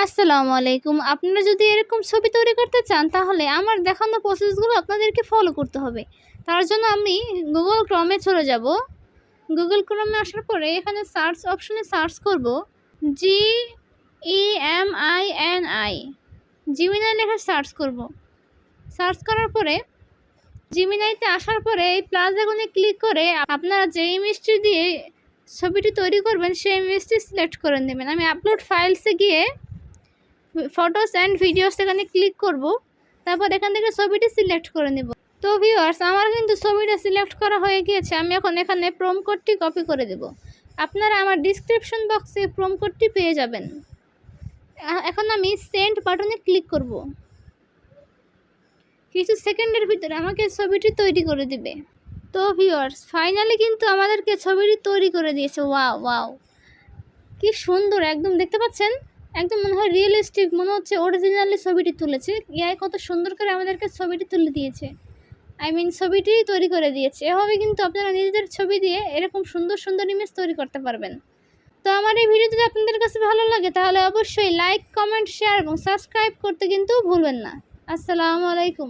আসসালামু আলাইকুম। আপনারা যদি এরকম ছবি তৈরি করতে চান তাহলে আমার দেখানো প্রসেসগুলো আপনাদেরকে ফলো করতে হবে। তার জন্য আমি Google Chrome এ চলে যাব। Google Chrome এ আসার পরে এখানে সার্চ অপশনে সার্চ করব GEMINI। জিমিনাই লেখা সার্চ করব। সার্চ করার পরে জিমিনাইতে আসার পরে এই প্লাস আইকনে ক্লিক করে আপনারা যে ইমেজটি দিয়ে ছবিটি তৈরি করবেন সেই ইমেজটি সিলেক্ট করে নেবেন। আমি আপলোড ফাইলসে গিয়ে ফটোস অ্যান্ড ভিডিওস এখানে ক্লিক করব। তারপর এখান থেকে ছবিটি সিলেক্ট করে নেব। তো ভিউয়ার্স, আমার কিন্তু ছবিটা সিলেক্ট করা হয়ে গিয়েছে। আমি এখন এখানে প্রোম কোডটি কপি করে দেব। আপনারা আমার ডিসক্রিপশন বক্সে প্রোম কোডটি পেয়ে যাবেন। এখন আমি সেন্ড বাটনে ক্লিক করব। কিছু সেকেন্ডের ভিতরে আমাকে ছবিটি তৈরি করে দিবে। তো ভিউয়ার্স, ফাইনালি কিন্তু আমাদেরকে ছবিটি তৈরি করে দিয়েছে। ওয়াও ওয়াও, কি সুন্দর! একদম দেখতে পাচ্ছেন, একদম মনে হয় রিয়েলিস্টিক, মনে হচ্ছে অরিজিনালি ছবিটি তুলেছে। এআই কত সুন্দর করে আমাদেরকে ছবিটি তুলে দিয়েছে। ছবিটি তৈরি করে দিয়েছে। এভাবে কিন্তু আপনারা নিজেদের ছবি দিয়ে এরকম সুন্দর সুন্দর ইমেজ তৈরি করতে পারবেন। তো আমার এই ভিডিও যদি আপনাদের কাছে ভালো লাগে তাহলে অবশ্যই লাইক, কমেন্ট, শেয়ার এবং সাবস্ক্রাইব করতে কিন্তু ভুলবেন না। আসসালামু আলাইকুম।